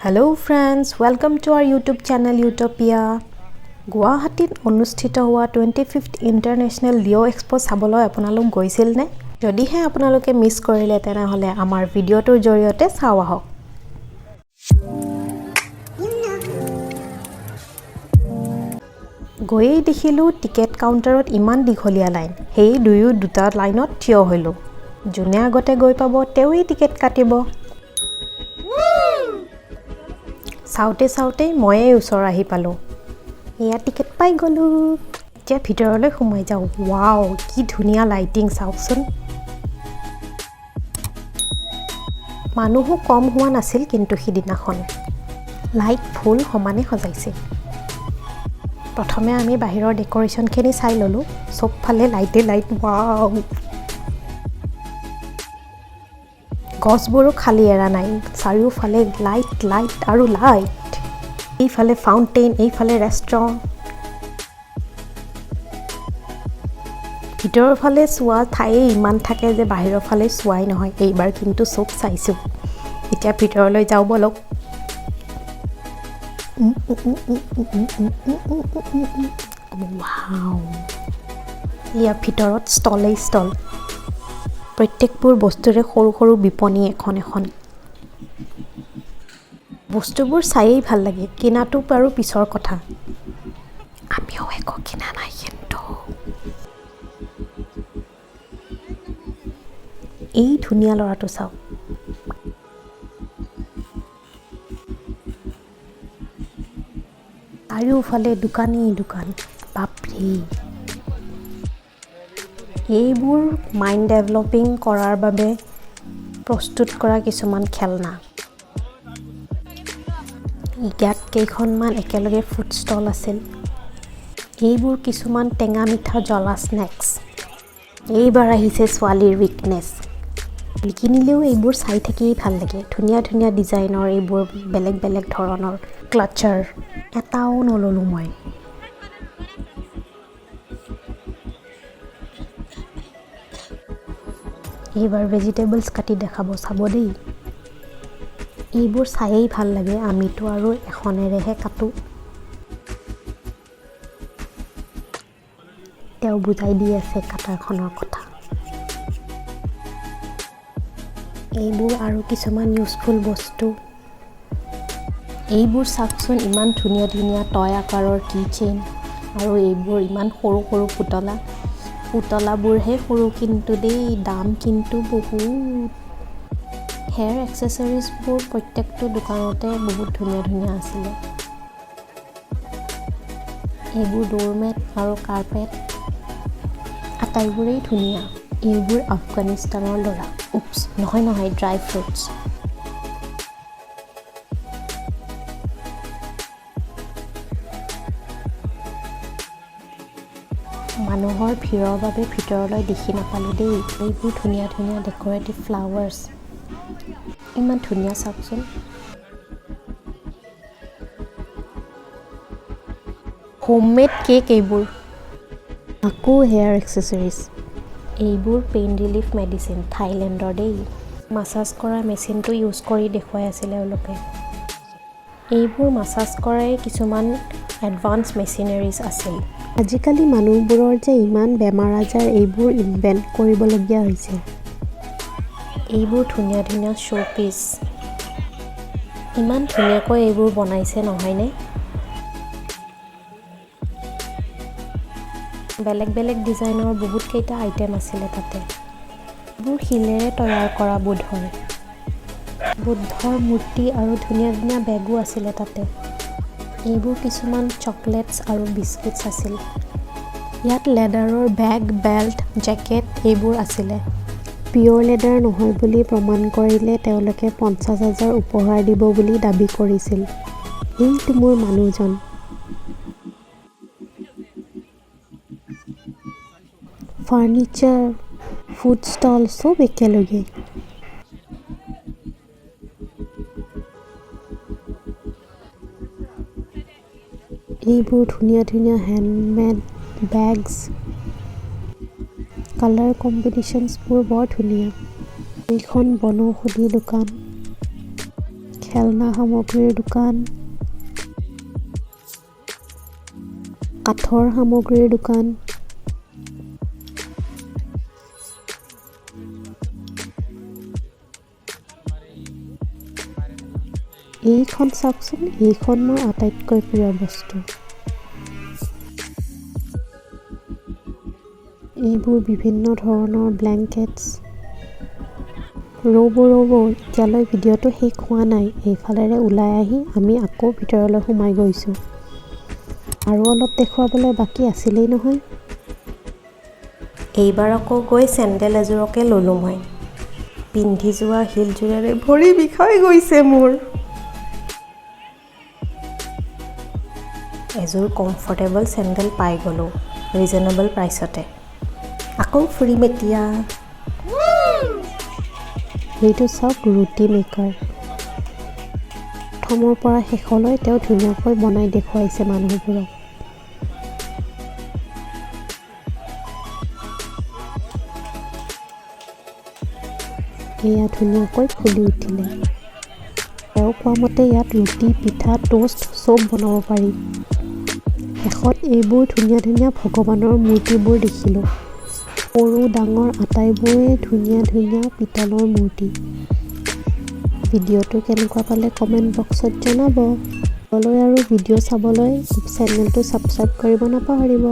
Hello friends, welcome to our YouTube channel Utopia. Guwahati অনুষ্ঠিত হোৱা 25th International Leo Expo চাবলৈ আপোনালোক গৈছিল নে? যদিহে আপোনালোকে মিছ কৰিলে তেনেহলে আমাৰ ভিডিওটোৰ জৰিয়তে চাও আহক। গৈয়ে দেখিলো টিকেট কাউণ্টাৰত ইমান দীঘলীয়া লাইন। হেই দুটা লাইনত থিয় হলো। যোনে আগতে গৈ পাব তেৱেই টিকেট কাটিব। চাওতে ময়ে ওচৰ আহি পালো। এয়া টিকেট পাই গলো। এতিয়া ভিতৰলৈ সোমাই যাও। ওয়াও, কি ধুনীয়া লাইটিং চাওকচোন। মানুহো কম হোৱা নাছিল কিন্তু সিদিনাখন। লাইট ফুল সমানে সজাইছে। প্ৰথমে আমি বাহিৰৰ ডেকোৰেশনখিনি চাই ললো। সবফালে লাইট। ওয়াও। গছবোৰো খালি এৰা নাই। চাৰিওফালে লাইট আৰু লাইট। এইফালে ফাউণ্টেইন, এইফালে ৰেষ্টুৰেণ্ট। ভিতৰৰ ফালে চোৱা ঠাই ইমান থাকে যে বাহিৰৰ ফালে চোৱাই নহয়। এইবাৰ কিন্তু সব চাইছো। এতিয়া ভিতৰলৈ যাও বলক। ওয়াও। ইয়া ভিতৰত ষ্টল। প্ৰত্যেকবোৰ বস্তুৰে সৰু বিপণী এখন। বস্তুবোৰ চাইয়েই ভাল লাগে। কিনাটো বাৰু পিছৰ কথা। আমিও একো কিনা নাই কিন্তু। এই ধুনীয়া ল'ৰাটো চাওক। চাৰিওফালে দোকান। বাপৰে। এইবোৰ মাইণ্ড ডেভেলপিং কৰাৰ বাবে প্ৰস্তুত কৰা কিছুমান খেলনা। ইয়াত কেইখনমান একেলগে ফুড ষ্টল আছিল। এইবোৰ কিছুমান টেঙা মিঠা জ্বলা স্নেক্স। এইবাৰ আহিছে ছোৱালীৰ উইকনেছ। নিকিনিলেও এইবোৰ চাই থাকিয়েই ভাল লাগে। ধুনীয়া ডিজাইনৰ এইবোৰ বেলেগ ধৰণৰ ক্লাচাৰ। এটাও নললো মই। এইবাৰ ভেজিটেবলছ কাটি দেখাব, চাব দেই। এইবোৰ চাইয়েই ভাল লাগে। আমিতো আৰু এখনেৰেহে কাটো। তেওঁ বুজাই দি আছে কাটাৰখনৰ কথা। এইবোৰ আৰু কিছুমান ইউজফুল বস্তু। এইবোৰ চাওকচোন, ইমান ধুনীয়া টয় আকাৰৰ কিচেইন। আৰু এইবোৰ ইমান সৰু পুতলাবোৰহে সৰু কিন্তু দেই, দাম কিন্তু বহুত। হেয়াৰ এক্সেসৰিজবোৰ প্ৰত্যেকটো দোকানতে বহুত ধুনীয়া আছিলে। এইবোৰ ডোৰমেট আৰু কাৰ্পেট আটাইবোৰেই ধুনীয়া। এইবোৰ আফগানিস্তানৰ ল'ৰা। নহয়, ড্ৰাই ফ্ৰুটছ। মানুহৰ ভিৰৰ বাবে ভিতৰলৈ দেখি নাপালো দেই। এইবোৰ ধুনীয়া ডেকৰেটিভ ফ্লাৱাৰ্ছ। ইমান ধুনীয়া চাওকচোন। হোমমেড কেক এইবোৰ। আকৌ হেয়াৰ এক্সেসৰিজ। এইবোৰ পেইন ৰিলিফ মেডিচিন, থাইলেণ্ডৰ দেই। মাছাজ কৰা মেচিনটো ইউজ কৰি দেখুৱাই আছিলে এওঁলোকে। এইবোৰ মাছাজ কৰাই কিছুমান এডভান্স মেচিনাৰিজ আছিল। আজিকালি মানুহবোৰৰ যে ইমান বেমাৰ আজাৰ, এইবোৰ ইনভেণ্ট কৰিবলগীয়া হৈছে। এইবোৰ ধুনীয়া শ্ব'পিচ। ইমান ধুনীয়াকৈ এইবোৰ বনাইছে নহয়নে? বেলেগ ডিজাইনৰ বহুত কেইটা আইটেম আছিলে তাতে। এইবোৰ শিলেৰে তৈয়াৰ কৰা বুদ্ধৰ মূৰ্তি আৰু ধুনীয়া বেগো আছিলে তাতে। এইবোৰ কিছুমান চকলেটছ আৰু বিস্কিটছ আছিল। ইয়াত লেডাৰৰ বেগ, বেল্ট, জেকেট এইবোৰ আছিলে। পিয়ৰ লেডাৰ নহয় বুলি প্ৰমাণ কৰিলে তেওঁলোকে 50,000 উপহাৰ দিব বুলি দাবী কৰিছিল। এইটো মোৰ মানুহজন। ফাৰ্নিচাৰ, ফুড ষ্টল চব একেলগে। এইবোৰ ধুনীয়া হেণ্ডমেড বেগছ। কালাৰ কম্বিনেশ্যনছবোৰ বৰ ধুনীয়া। এইখন বনৌষধি দোকান। খেলনা সামগ্ৰীৰ দোকান, কাঠৰ সামগ্ৰীৰ দোকান, এইখন চাওকচোন, এইখন মোৰ আটাইতকৈ প্ৰিয় বস্তু। এইবোৰ বিভিন্ন ধৰণৰ ব্লেংকেটছ। ৰ'ব এতিয়ালৈ ভিডিঅ'টো শেষ হোৱা নাই। এইফালেৰে ওলাই আহি আমি আকৌ ভিতৰলৈ সোমাই গৈছোঁ। আৰু অলপ দেখুৱাবলৈ বাকী আছিলেই নহয়। এইবাৰ আকৌ গৈ চেণ্ডেল এযোৰকে ল'লোঁ মই। পিন্ধি যোৱা হিলযোৰেৰে ভৰি বিষাই গৈছে মোৰ। এযোৰ কমফৰ্টেবল চেণ্ডেল পাই গ'লোঁ ৰিজনেবল প্ৰাইচতে। আকৌ ফুৰিম এতিয়া। এইটো চাওক ৰুটি মেকাৰ। প্ৰথমৰ পৰা শেষলৈ তেওঁ ধুনীয়াকৈ বনাই দেখুৱাইছে মানুহবোৰক। এয়া ধুনীয়াকৈ ফুলি উঠিলে। তেওঁ কোৱা মতে ইয়াত ৰুটি, পিঠা, টোষ্ট চব বনাব পাৰি। শেষত এইবোৰ ধুনীয়া ধুনীয়া ভগৱানৰ মূৰ্তিবোৰ দেখিলোঁ। সৰু ডাঙৰ আটাইবোৰে ধুনীয়া ধুনীয়া পিতলৰ মূৰ্তি। ভিডিঅ'টো কেনেকুৱা পালে কমেণ্ট বক্সত জনাব। আৰু ভিডিঅ' চাবলৈ চেনেলটো ছাবস্ক্ৰাইব কৰিব নাপাহৰিব।